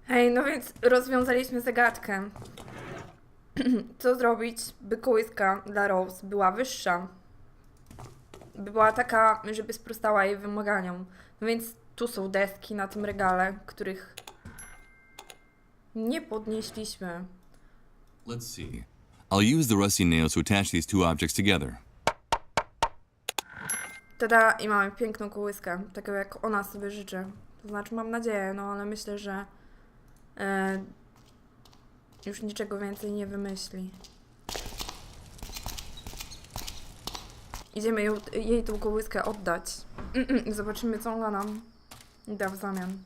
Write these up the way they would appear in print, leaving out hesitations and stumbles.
Hej, no więc rozwiązaliśmy zagadkę. Co zrobić, by kołyska dla Rose była wyższa? By była taka, żeby sprostała jej wymaganiom. No więc tu są deski na tym regale, których nie podnieśliśmy. Let's see. I'll use the rusty nails to attach these two objects together. Tada, i mamy piękną kołyskę, taką jak ona sobie życzy. To znaczy mam nadzieję, no ale myślę, że już niczego więcej nie wymyśli. Idziemy jej tą kołyskę oddać. Zobaczymy, co ona nam da w zamian.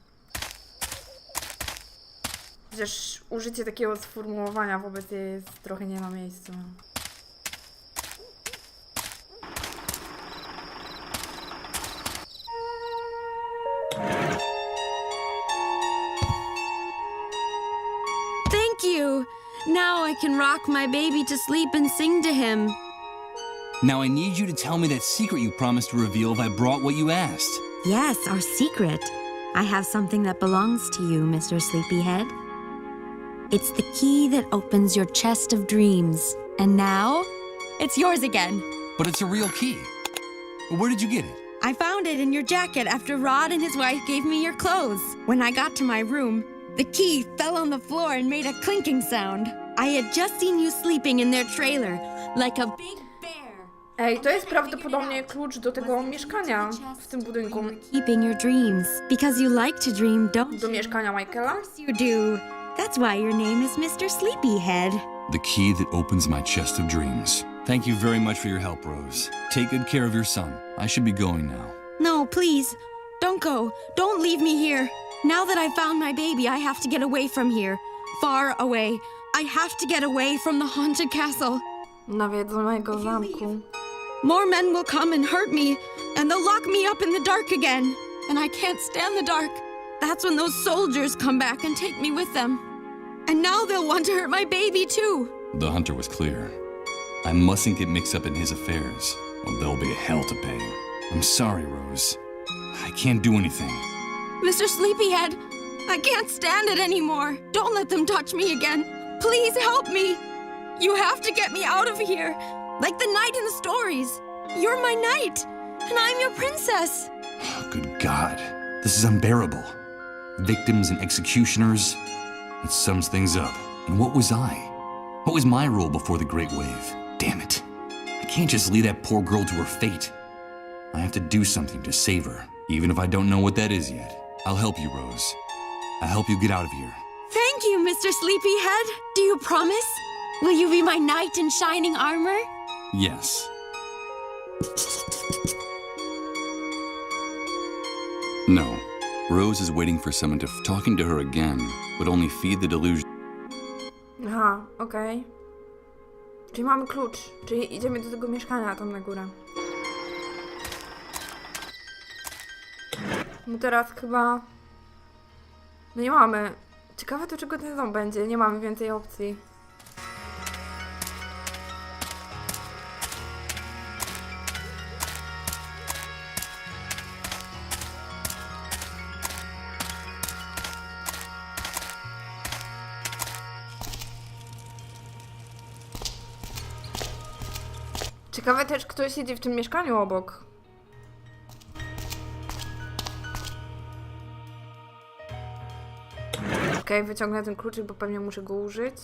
Chociaż użycie takiego sformułowania wobec jej jest trochę nie na miejscu. Thank you! Now I can rock my baby to sleep and sing to him. Now I need you to tell me that secret you promised to reveal if I brought what you asked. Yes, our secret. I have something that belongs to you, Mr. Sleepyhead. It's the key that opens your chest of dreams. And now, it's yours again. But it's a real key. Where did you get it? I found it in your jacket after Rod and his wife gave me your clothes. When I got to my room, the key fell on the floor and made a clinking sound. I had just seen you sleeping in their trailer, like a big bear. Ej, to jest prawdopodobnie klucz do tego mieszkania w tym budynku. Keeping your dreams, because you like to dream, don't Do you? mieszkania Michaela? Of course you do. That's why your name is Mr. Sleepyhead. The key that opens my chest of dreams. Thank you very much for your help, Rose. Take good care of your son. I should be going now. No, please, don't go. Don't leave me here. Now that I found my baby, I have to get away from here. Far away. I have to get away from the haunted castle. Nawiedzonego zamku. More men will come and hurt me, and they'll lock me up in the dark again. And I can't stand the dark. That's when those soldiers come back and take me with them. And now they'll want to hurt my baby too. The hunter was clear. I mustn't get mixed up in his affairs, or there'll be hell to pay. I'm sorry, Rose. I can't do anything. Mr. Sleepyhead, I can't stand it anymore. Don't let them touch me again. Please help me. You have to get me out of here. Like the knight in the stories. You're my knight, and I'm your princess. Oh, good God. This is unbearable. Victims and executioners. It sums things up. And what was I? What was my role before the Great Wave? Damn it. I can't just leave that poor girl to her fate. I have to do something to save her, even if I don't know what that is yet. I'll help you, Rose. I'll help you get out of here. Thank you, Mr. Sleepyhead. Do you promise? Will you be my knight in shining armor? Yes. No. Rose is waiting for someone to talking to her again would only feed the delusion. Aha, okej. Czyli mamy klucz. Czyli idziemy do tego mieszkania tam na górę. No teraz chyba... No nie mamy. Ciekawe do czego ten dom będzie. Nie mamy więcej opcji. Ciekawe też, kto siedzi w tym mieszkaniu obok. Okej, wyciągnę ten kluczyk, bo pewnie muszę go użyć.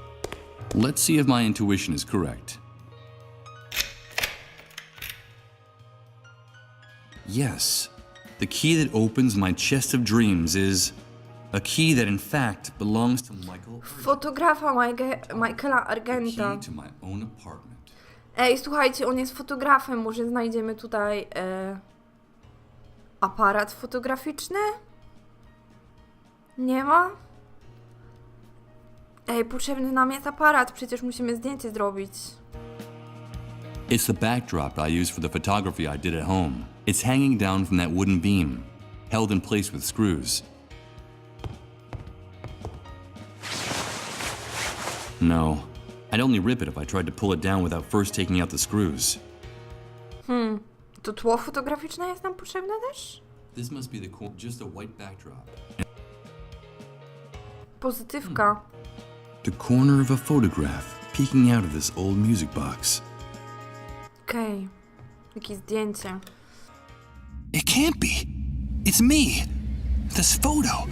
Let's see if my intuition is correct. Yes. The key that opens my chest of dreams is a key that in fact belongs to Michael. Fotografa Michaela Argenta. Key to my own apartment. Ej, słuchajcie, on jest fotografem. Może znajdziemy tutaj aparat fotograficzny? Nie ma? Ej, potrzebny nam jest aparat. Przecież musimy zdjęcie zrobić. It's the backdrop I used for the photography I did at home. It's hanging down from that wooden beam, held in place with screws. No, I'd only rip it if I tried to pull it down without first taking out the screws. To tło fotograficzne jest nam potrzebne też? This must be just a white backdrop. Pozytywka. The corner of a photograph peeking out of this old music box. Okej. Jakieś zdjęcie. It can't be. It's me. This photo.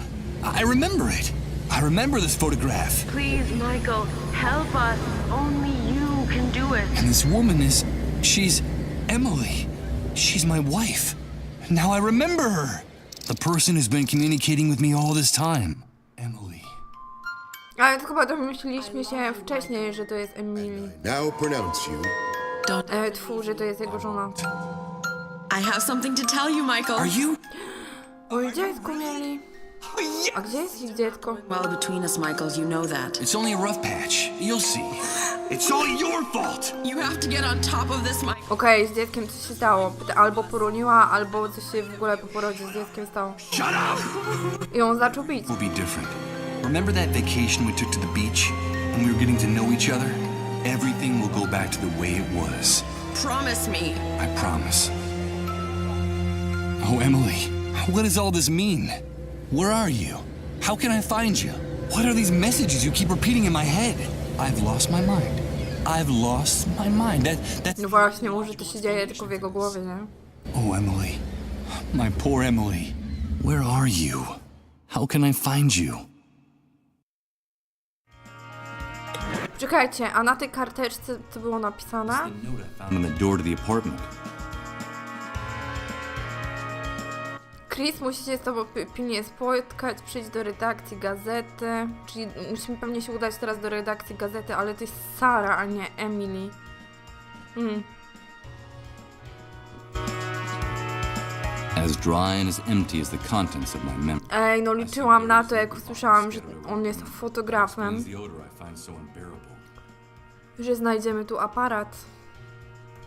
I remember it. I remember this photograph. Please, Michael, help us. Only you can do it. And this woman she's Emily. She's my wife. Now I remember her. The person who's been communicating with me all this time. Emily. Ale to chyba domyśliliśmy się wcześniej, że to jest Emily. Now pronounce you. Że to jest jego żona. I have something to tell you, Michael. Are you? Oj, dziecko mieli. A gdzie jest ich dziecko? Well, between us, Michael, you know that. It's only a rough patch. You'll see. It's all your fault. You have to get on top of this, Michael. Okej, z dzieckiem coś się stało. Albo poroniła, albo coś się w ogóle po porodzie z dzieckiem stało. Shut up! I on zaczął bić. Will be different. Remember that vacation we took to the beach and we were getting to know each other? Everything will go back to the way it was. Promise me. I promise. Oh, Emily, what does all this mean? Where are you? How can I find you? What are these messages you keep repeating in my head? I've lost my mind. I've lost my mind. That's... No właśnie, może to się dzieje tylko w jego głowie, nie? Oh, Emily. My poor Emily. Where are you? How can I find you? Czekajcie, a na tej karteczce co było napisane? The note I found on the door to the apartment. Chris musi się z tobą pilnie spotkać, przyjść do redakcji gazety. Czyli musimy pewnie się udać teraz do redakcji gazety, ale to jest Sara, a nie Emily. As dry and as empty as the contents of my memory. Ej, no liczyłam na to, jak usłyszałam, że on jest fotografem, The odor I find so unbearable. że znajdziemy tu aparat.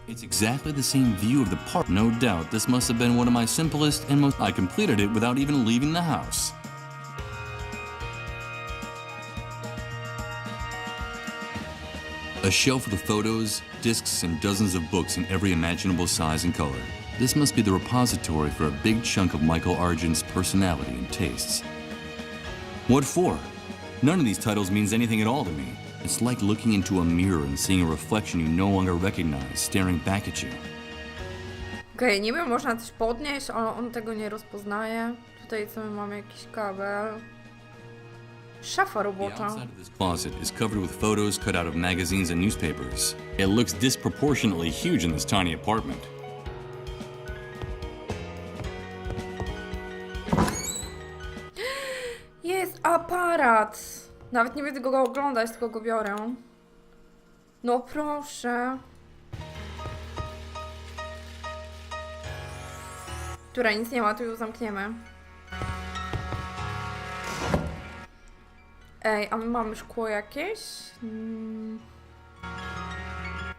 It's exactly the same view of the park. No doubt this must have been one of my simplest and most... I completed it without even leaving the house. A shelf with the photos, discs, and dozens of books in every imaginable size and color. This must be the repository for a big chunk of Michael Argent's personality and tastes. What for? None of these titles means anything at all to me. It's like looking into a mirror and seeing a reflection you no longer recognize staring back at you. Okej, niby można coś podnieść, ale on tego nie rozpoznaje. Tutaj co my mamy? Jakiś kabel. Szafa The robocza. outside of this closet is covered with photos cut out of magazines and newspapers. It looks disproportionately huge in this tiny apartment. Jest aparat! Nawet nie będę go oglądać, tylko go biorę. No proszę. Która nic nie ma, tu ją zamkniemy. Ej, a my mamy szkło jakieś?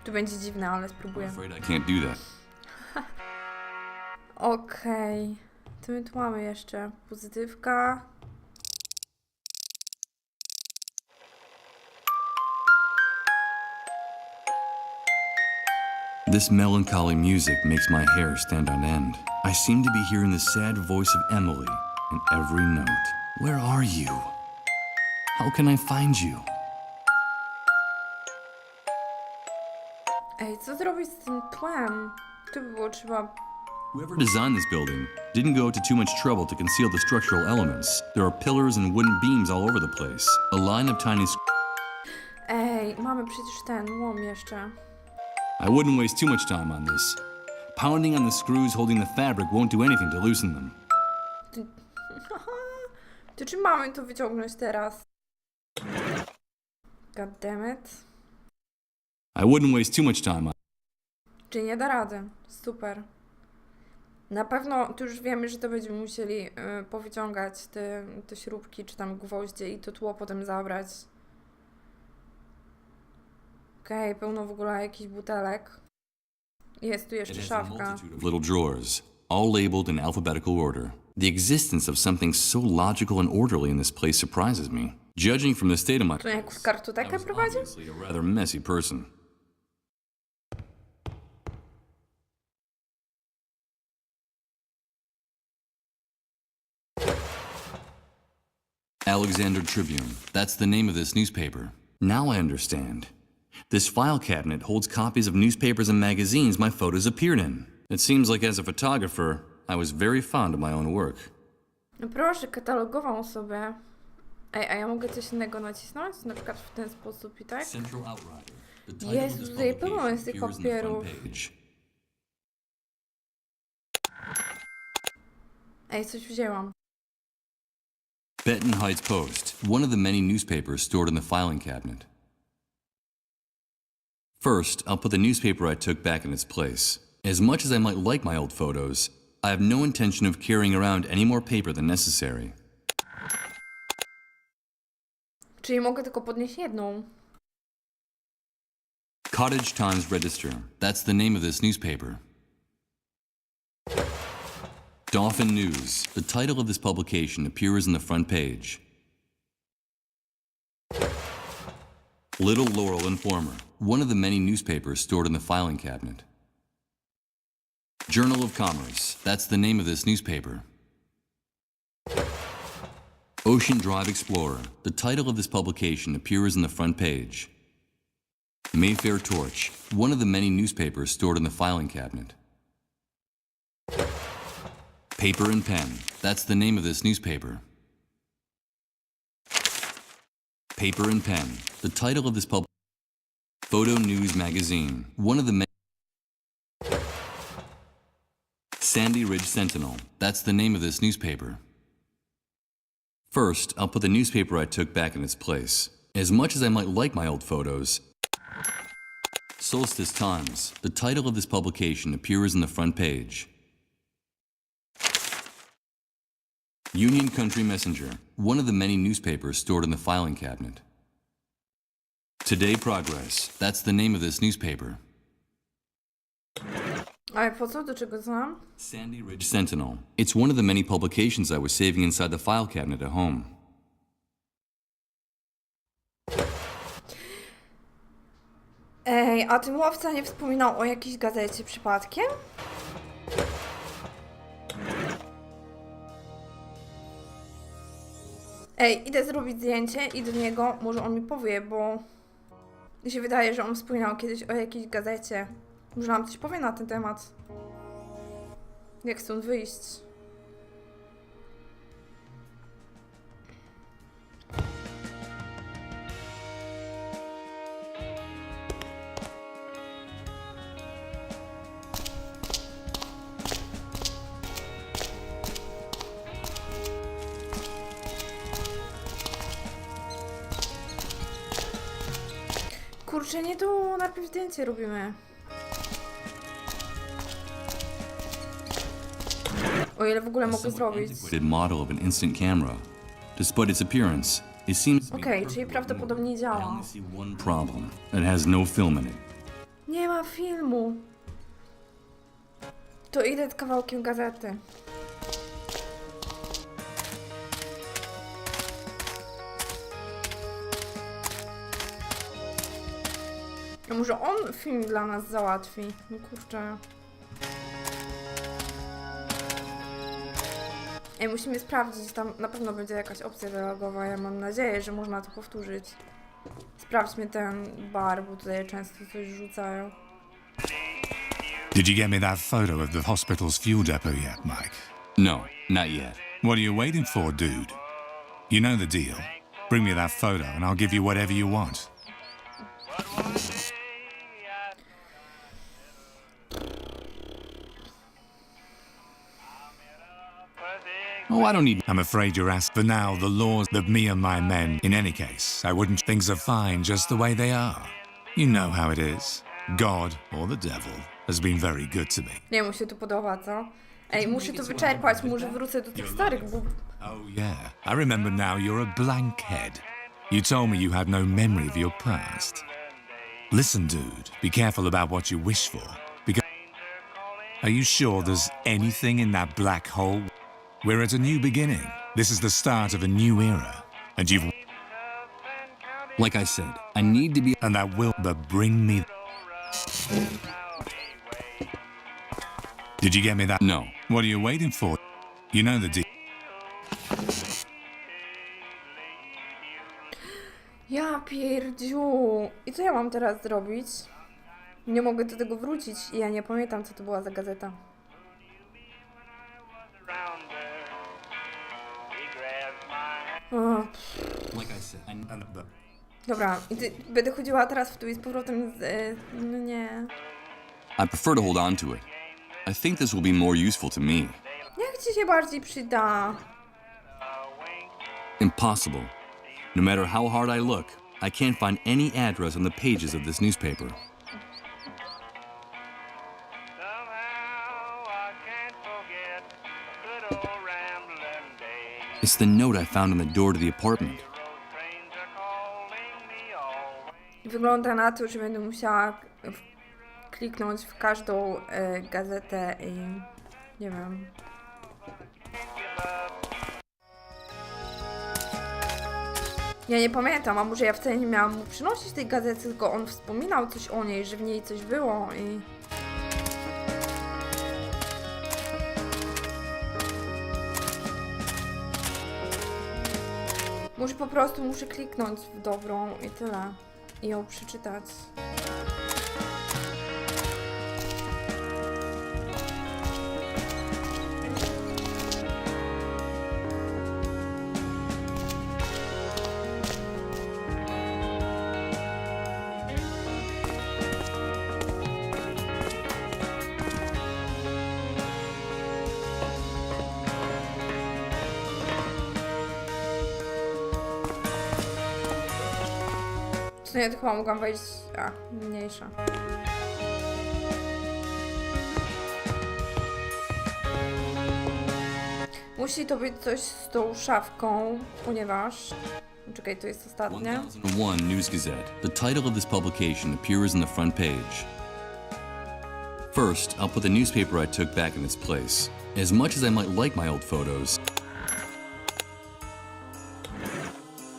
Tu będzie dziwne, ale I'm spróbuję. afraid I can't do that. Okej. Co my tu mamy jeszcze? Pozytywka. This melancholy music makes my hair stand on end. I seem to be hearing the sad voice of Emily in every note. Where are you? How can I find you? Ej, co zrobić z tym tłem? Tu by było trzeba... Whoever designed this building didn't go to too much trouble to conceal the structural elements. There are pillars and wooden beams all over the place. A line of tiny... Ej, mamy przecież ten łom jeszcze. I wouldn't waste too much time on this. Pounding on the screws holding the fabric won't do anything to loosen them. To czy mamy to wyciągnąć teraz? God damn it. I wouldn't waste too much time on... Czy nie da rady? Super. Na pewno tu już wiemy, że to będziemy musieli powyciągać te śrubki, czy tam gwoździe i to tło potem zabrać. Okej, pełno w ogóle jakichś butelek. Jest tu It jeszcze has a szafka. multitude of little drawers, all labeled in alphabetical order. The existence of something so logical and orderly in this place surprises me. Judging from the state of my... Tu jakąś I kartotekę was prowadzi? obviously a rather messy person. Alexander Tribune. That's the name of this newspaper. Now I understand. This file cabinet holds copies of newspapers and magazines my photos appeared in. It seems like as a photographer, I was very fond of my own work. No proszę, katalogował sobie. Ej, a ja mogę coś innego nacisnąć? Na przykład w ten sposób i tak? Central Outrider. The title Jezu, of this tutaj pełno publication jest tych appears in the front papierów. page. Ej, coś wzięłam. Benton Heights Post, one of the many newspapers stored in the filing cabinet. First, I'll put the newspaper I took back in its place. As much as I might like my old photos, I have no intention of carrying around any more paper than necessary. Czyli mogę tylko podnieść jedną. Cottage Times Register, that's the name of this newspaper. Dauphin News, the title of this publication appears in the front page. Little Laurel Informer, one of the many newspapers stored in the filing cabinet. Journal of Commerce, that's the name of this newspaper. Ocean Drive Explorer, the title of this publication appears in the front page. Mayfair Torch, one of the many newspapers stored in the filing cabinet. Paper and Pen, that's the name of this newspaper. Paper and Pen, the title of this Photo News Magazine, one of the Sandy Ridge Sentinel, that's the name of this newspaper. First, I'll put the newspaper I took back in its place. As much as I might like my old photos, Solstice Times, the title of this publication appears in the front page. Union Country Messenger, one of the many newspapers stored in the filing cabinet. Today Progress, that's the name of this newspaper. Ale po co? Do czego znam? Sandy Ridge Sentinel, it's one of the many publications I was saving inside the file cabinet at home. Ej, a ten łowca nie wspominał o jakiejś gazecie przypadkiem? Ej, idę zrobić zdjęcie i do niego może on mi powie, bo mi się wydaje, że on wspominał kiedyś o jakiejś gazecie. Może nam coś powie na ten temat. Jak stąd wyjść? Kurczę, nie tu najpierw zdjęcie robimy. O ile w ogóle mogę zrobić. Model of an instant camera. Despite its appearance, it seems to be Okej, czyli prawdopodobnie I działa. only see one problem. It has no film in it. Nie ma filmu. To idę z kawałkiem gazety. A może on film dla nas załatwi? No kurczę. Ej, musimy sprawdzić, tam na pewno będzie jakaś opcja dialogowa, ja mam nadzieję, że można to powtórzyć. Sprawdźmy ten bar, bo tutaj często coś rzucają. Did you get me that photo of the hospital's fuel depot yet, Mike? No, not yet. What are you waiting for, dude? You know the deal. Bring me that photo and I'll give you whatever you want. Oh, I don't need... I'm afraid you're asked for now the laws of me and my men. In any case, I wouldn't. Things are fine just the way they are. You know how it is. God, or the devil, has been very good to me. Nie, mu się tu podoba, co? Ej, muszę to wyczerpać, może wrócę do tych starych, bo... Oh yeah, I remember now you're a blank head. You told me you had no memory of your past. Listen, dude, be careful about what you wish for, because... Are you sure there's anything in that black hole? We're at a new beginning. This is the start of a new era. And you've... Like I said, I need to be... And that will... But bring me... Did you get me that? No. What are you waiting for? You know the deal. Ja pierdziu. I co ja mam teraz zrobić? Nie mogę do tego wrócić i ja nie pamiętam, co to była za gazeta. O, Like I said, dobra, będę chodziła teraz w tu i z powrotem z... no nie. I prefer to hold on to it. I think this will be more useful to me. Jak ci się bardziej przyda? Impossible. No matter how hard I look, I can't find any address on the pages of this newspaper. It's the note I found on the door to the apartment. Wygląda na to, że będę musiała kliknąć w każdą gazetę i nie wiem. Ja nie pamiętam, a może ja wcale nie miałam mu przynosić tej gazety, tylko on wspominał coś o niej, że w niej coś było i... Może po prostu muszę kliknąć w dobrą i tyle. I ją przeczytać. W sumie to chyba mogłam wejść... A, mniejsza. Musi to być coś z tą szafką, ponieważ... Czekaj, to jest ostatnie. 1001 News Gazette. The title of this publication appears on the front page. First, I'll put the newspaper I took back in its place. As much as I might like my old photos,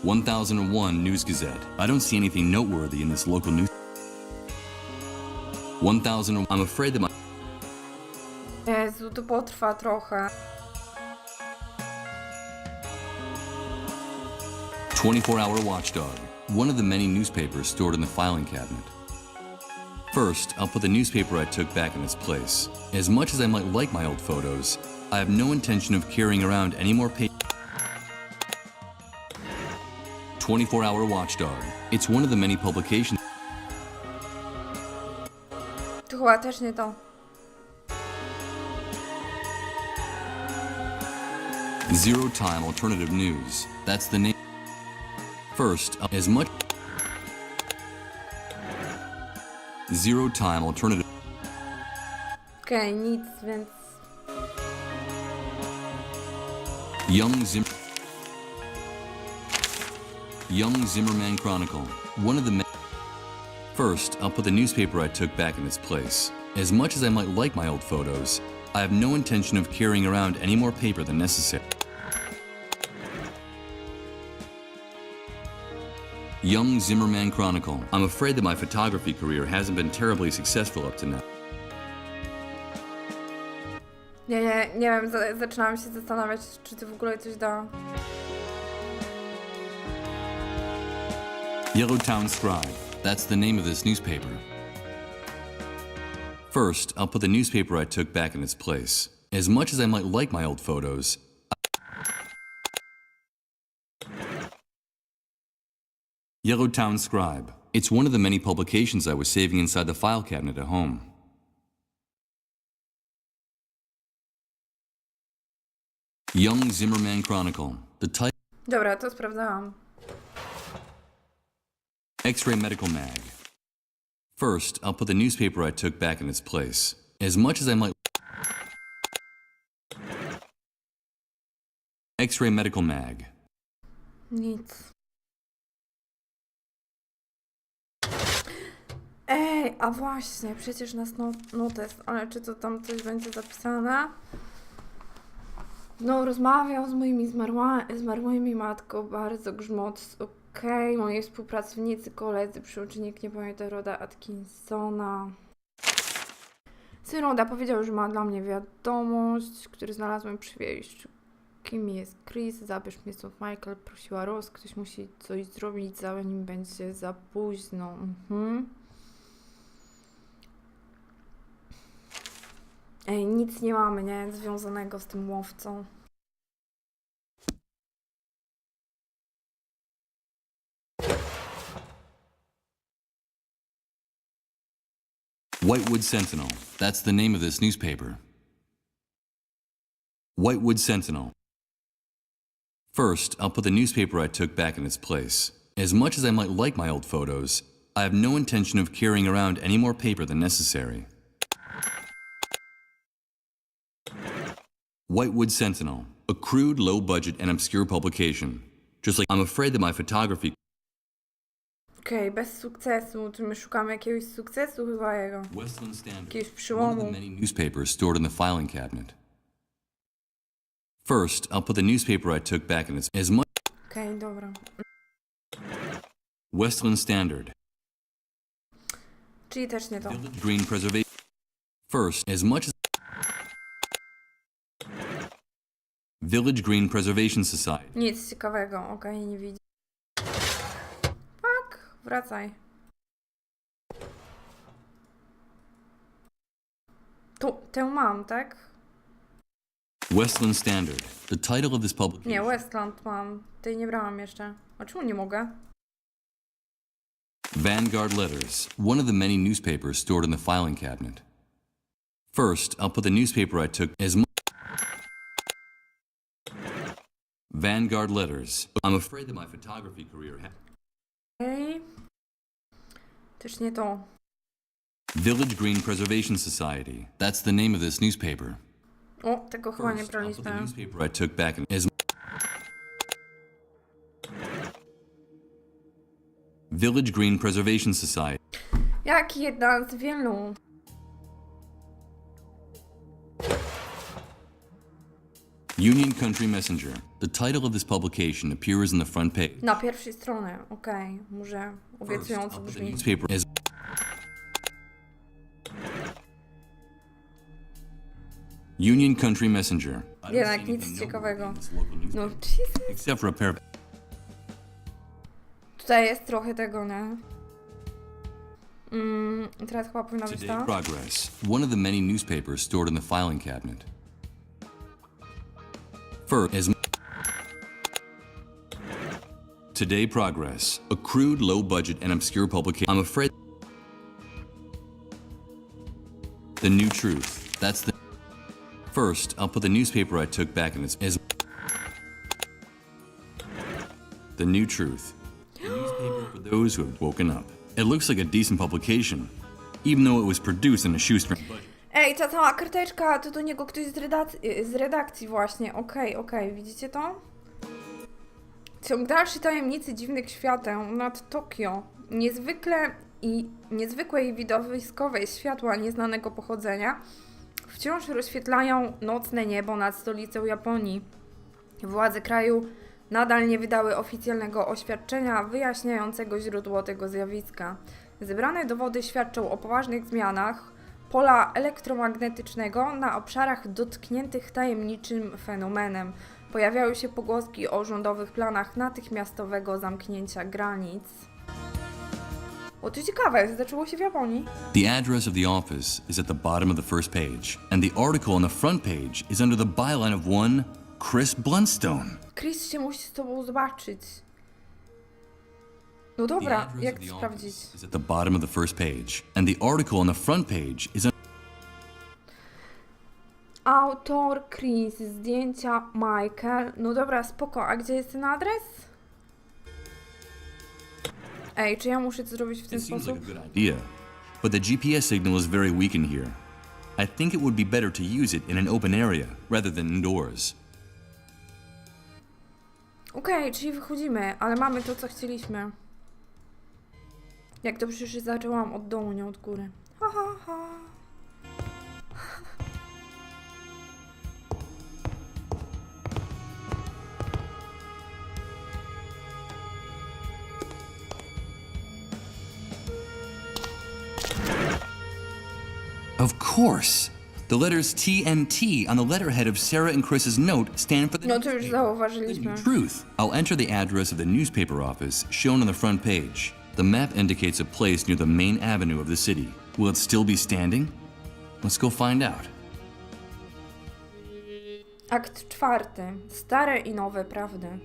1001 News Gazette. I don't see anything noteworthy in this local news. 1000. I'm afraid that my. Jezu, to potrwa trochę. 24-hour watchdog. One of the many newspapers stored in the filing cabinet. First, I'll put the newspaper I took back in its place. As much as I might like my old photos, I have no intention of carrying around any more paper. 24-hour watchdog. It's one of the many publications. To chyba też nie to. Zero Time Alternative News. That's the name. First, as much. Zero Time Alternative. Okej, nic, więc... Young Zimmerman Chronicle. One of the. First, I'll put the newspaper I took back in its place. As much as I might like my old photos, I have no intention of carrying around any more paper than necessary. Young Zimmerman Chronicle. I'm afraid that my photography career hasn't been terribly successful up to now. Nie wiem, zaczynałam się zastanawiać, czy to w ogóle coś da. Yellowtown Scribe. That's the name of this newspaper. First, I'll put the newspaper I took back in its place. As much as I might like my old photos, Yellowtown Scribe. It's one of the many publications I was saving inside the file cabinet at home. Young Zimmerman Chronicle. The title. Dobra, to sprawdzałam. X-Ray Medical Mag. First, I'll put the newspaper I took back in its place. As much as I might. X-Ray Medical Mag. Nic. Ej, a właśnie, przecież nas notes, ale czy to tam coś będzie zapisane? No, rozmawiał z moimi zmarłymi matką, bardzo grzmot, okej, moi współpracownicy, koledzy, przyucznik, nie pamiętam, Roda Atkinsona. Syn Roda powiedział, że ma dla mnie wiadomość, który znalazłem przy wejściu. Kim jest Chris? Zabierz mnie stąd, Michael. Prosiła Rose. Ktoś musi coś zrobić, zanim będzie za późno. Ej, nic nie mamy, nie? Związanego z tym łowcą. Whitewood Sentinel. That's the name of this newspaper. Whitewood Sentinel. First, I'll put the newspaper I took back in its place. As much as I might like my old photos, I have no intention of carrying around any more paper than necessary. Whitewood Sentinel. A crude, low-budget, and obscure publication. Just like I'm afraid that my photography... Okej, bez sukcesu. Czy my szukamy jakiegoś sukcesu? Chyba jego. Westland Standard. Jakiegoś One of przełomu. the many newspapers stored in the filing cabinet. First, I'll put the newspaper I took back in its... As much... Okej, dobra. Westland Standard. Czyli też nie to. Village Green Preservation. First, as much as... Village Green Preservation Society. Nic ciekawego. Okej, nie widzi. Tak, wracaj. Tu, tę mam, tak? Westland Standard. The title of this Nie, publication. Westland mam. Tej nie brałam jeszcze. A czemu nie mogę? Vanguard Letters. One of the many newspapers stored in the filing cabinet. First, I'll put the newspaper I took as much... Vanguard Letters. I'm afraid that my photography career Okej. Też nie to. Village Green Preservation Society. That's the name of this newspaper. O, tego chyba nie First, I'll put the braliśmy. newspaper I took back in as... Village Green Preservation Society. Jak jedna z wielu. Union Country Messenger. The title of this publication appears on the front page. Na pierwszej stronie. Okej, może First, obiecująco I'll put the brzmi. newspaper as... Union Country Messenger. I don't Jednak see nic anything ciekawego. noteworthy in this local newspaper, No, Jesus. except for a pair of... Tutaj jest trochę tego, nie? Teraz chyba powinna być Today ta. Progress. One of the many newspapers stored in the filing cabinet. First, as... Today Progress. A crude, low-budget, and obscure publication. I'm afraid... The New Truth. That's the... First, I'll put the newspaper I took back in its... As... The New Truth. The newspaper for those who have woken up. It looks like a decent publication, even though it was produced in a shoestring budget. Ej, ta cała karteczka, to do niego ktoś z redakcji właśnie. Okej, widzicie to? Ciąg dalszy tajemnicy dziwnych świateł nad Tokio. Niezwykłe i widowiskowe światła nieznanego pochodzenia wciąż rozświetlają nocne niebo nad stolicą Japonii. Władze kraju nadal nie wydały oficjalnego oświadczenia wyjaśniającego źródło tego zjawiska. Zebrane dowody świadczą o poważnych zmianach pola elektromagnetycznego na obszarach dotkniętych tajemniczym fenomenem. Pojawiały się pogłoski o rządowych planach natychmiastowego zamknięcia granic. O, to ciekawe, zaczęło się w Japonii. The address of the office is at the bottom of the first page, and the article on the front page is under the byline of one Chris Blunstone. Chris się musi z tobą zobaczyć. No The dobra, address jak of to the sprawdzić? office is at the bottom of the first page, and the article on the front page is Autor Chris, zdjęcia Michael. No dobra, spoko. A gdzie jest ten adres? Ej, czy ja muszę to zrobić w ten It seems sposób? like a good idea, but the GPS signal is very weak in here. I think it would be better to use it in an open area rather than indoors. Okej, czyli wychodzimy, ale mamy to, co chcieliśmy. Jak dobrze, że zaczęłam od dołu, nie od góry. Ha, ha, ha. Of course. The letters T and T on the letterhead of Sarah and Chris's note stand for the No to już zauważyliśmy. truth. I'll enter the address of the newspaper office shown on the front page. The map indicates a place near the main avenue of the city. Will it still be standing? Let's go find out. Akt 4. Stare i nowe prawdy.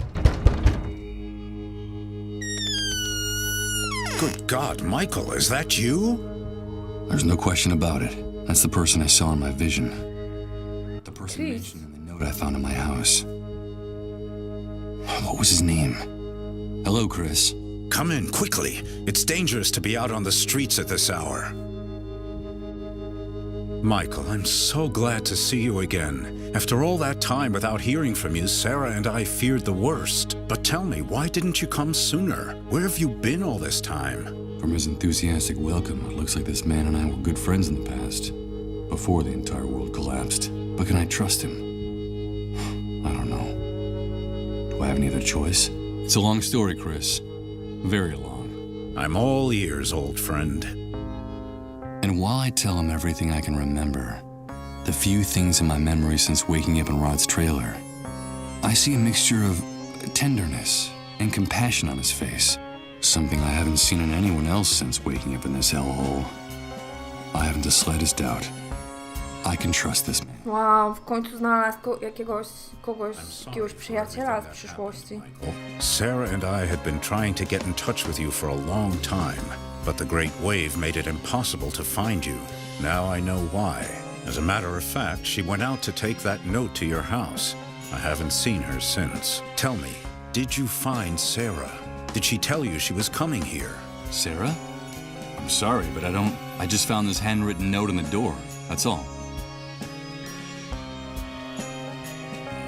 Good God, Michael, is that you? There's no question about it. That's the person I saw in my vision. The person Jeez. mentioned in the note I found in my house. What was his name? Hello, Chris. Come in quickly. It's dangerous to be out on the streets at this hour. Michael, I'm so glad to see you again. After all that time without hearing from you, Sarah and I feared the worst. But tell me, why didn't you come sooner? Where have you been all this time? From his enthusiastic welcome, it looks like this man and I were good friends in the past, before the entire world collapsed. But can I trust him? I don't know. Do I have any other choice? It's a long story, Chris. Very long. I'm all ears, old friend. And while I tell him everything I can remember, the few things in my memory since waking up in Rod's trailer, I see a mixture of tenderness and compassion on his face. Something I haven't seen in anyone else since waking up in this hellhole. I haven't the slightest doubt. I can trust this man. Wow, w końcu znalazł jakiegoś przyjaciela z przyszłości. Sarah and I had been trying to get in touch with you for a long time, but the Great Wave made it impossible to find you. Now I know why. As a matter of fact, she went out to take that note to your house. I haven't seen her since. Tell me, did you find Sarah? Did she tell you she was coming here? Sarah? I'm sorry, but I just found this handwritten note on the door. That's all.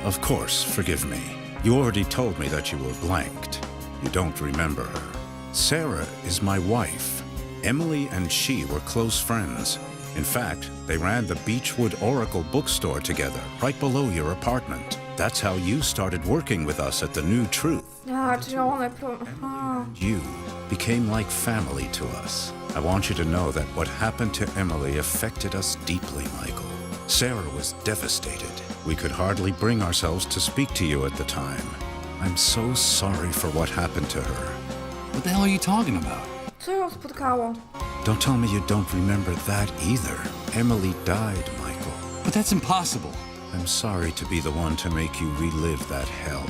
Of course, forgive me. You already told me that you were blanked. You don't remember her. Sarah is my wife. Emily and she were close friends. In fact, they ran the Beechwood Oracle bookstore together, right below your apartment. That's how you started working with us at the New Truth. A, czyli one You became like family to us. I want you to know that what happened to Emily affected us deeply, Michael. Sarah was devastated. We could hardly bring ourselves to speak to you at the time. I'm so sorry for what happened to her. What the hell are you talking about? Co ją spotkało? Don't tell me you don't remember that either. Emily died, Michael. But that's impossible. I'm sorry to be the one to make you relive that hell.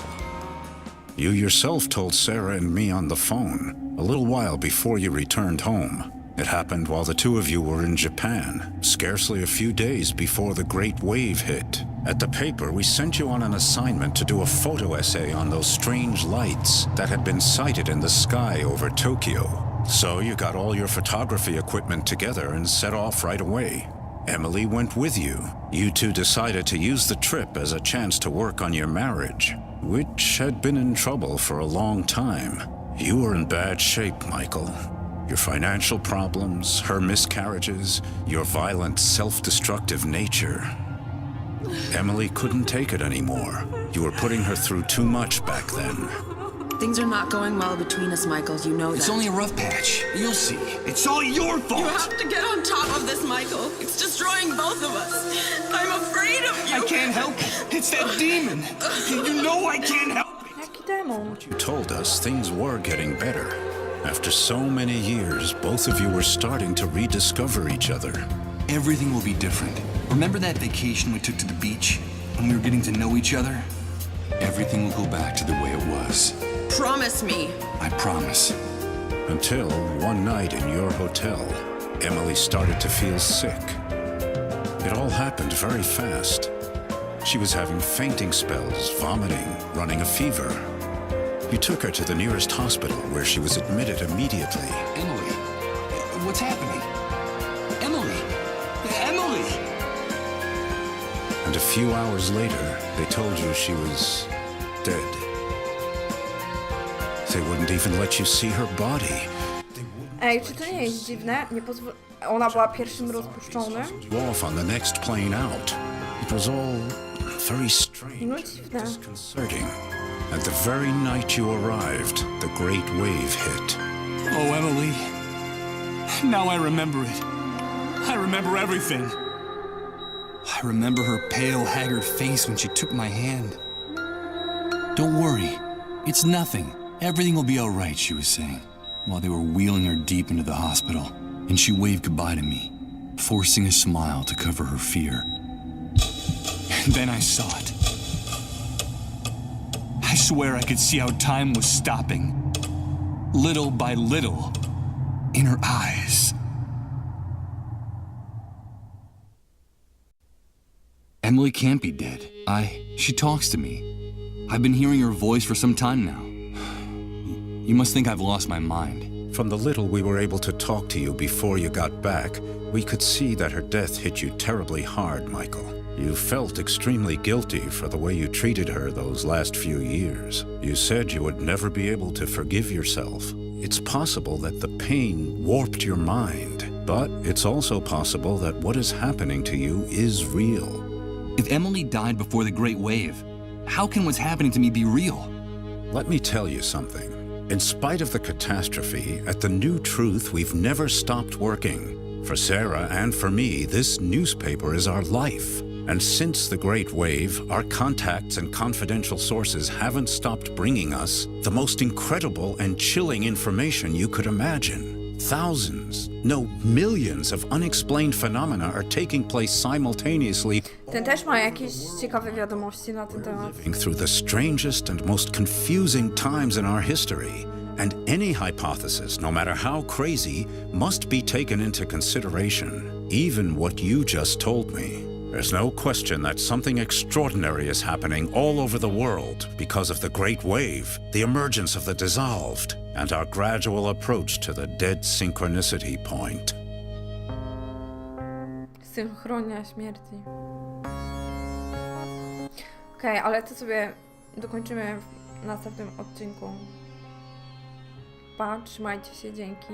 You yourself told Sarah and me on the phone, a little while before you returned home. It happened while the two of you were in Japan, scarcely a few days before the Great Wave hit. At the paper, we sent you on an assignment to do a photo essay on those strange lights that had been sighted in the sky over Tokyo. So you got all your photography equipment together and set off right away. Emily went with you. You two decided to use the trip as a chance to work on your marriage, which had been in trouble for a long time. You were in bad shape, Michael. Your financial problems, her miscarriages, your violent, self-destructive nature. Emily couldn't take it anymore. You were putting her through too much back then. Things are not going well between us, Michael. You know that. It's only a rough patch. You'll see. It's all your fault. You have to get on top of this, Michael. It's destroying both of us. I'm afraid of you. I can't help it. It's that demon. You know I can't help it. Jaki demon? You told us things were getting better. After so many years, both of you were starting to rediscover each other. Everything will be different. Remember that vacation we took to the beach when we were getting to know each other? Everything will go back to the way it was. Promise me. I promise. Until one night in your hotel, Emily started to feel sick. It all happened very fast. She was having fainting spells, vomiting, running a fever. You took her to the nearest hospital where she was admitted immediately. Emily, what's happening? Emily! Emily! And a few hours later, they told you she was dead. They wouldn't even let you see her body. Ej, czy to nie jest dziwne? Ona była pierwszym rozpuszczonym? You off on the next plane out. It was all very strange No and dziwne. disconcerting. And the very night you arrived, the Great Wave hit. Oh, Emily. Now I remember it. I remember everything. I remember her pale, haggard face when she took my hand. Don't worry, it's nothing. Everything will be all right, she was saying, while they were wheeling her deep into the hospital, and she waved goodbye to me, forcing a smile to cover her fear. And then I saw it. I swear I could see how time was stopping, little by little, in her eyes. Emily can't be dead. She talks to me. I've been hearing her voice for some time now. You must think I've lost my mind. From the little we were able to talk to you before you got back, we could see that her death hit you terribly hard, Michael. You felt extremely guilty for the way you treated her those last few years. You said you would never be able to forgive yourself. It's possible that the pain warped your mind, but it's also possible that what is happening to you is real. If Emily died before the Great Wave, how can what's happening to me be real? Let me tell you something. In spite of the catastrophe, at the New Truth, we've never stopped working. For Sarah and for me, this newspaper is our life. And since the Great Wave, our contacts and confidential sources haven't stopped bringing us the most incredible and chilling information you could imagine. Thousands, no, millions of unexplained phenomena are taking place simultaneously, Ten też ma jakieś ciekawe wiadomości na ten temat. living through the strangest and most confusing times in our history. And any hypothesis, no matter how crazy, must be taken into consideration, even what you just told me. There's no question that something extraordinary is happening all over the world because of the Great Wave, the emergence of the dissolved, and our gradual approach to the dead synchronicity point. Synchronia śmierci. Okej, ale to sobie dokończymy w następnym odcinku. Pa, trzymajcie się, dzięki.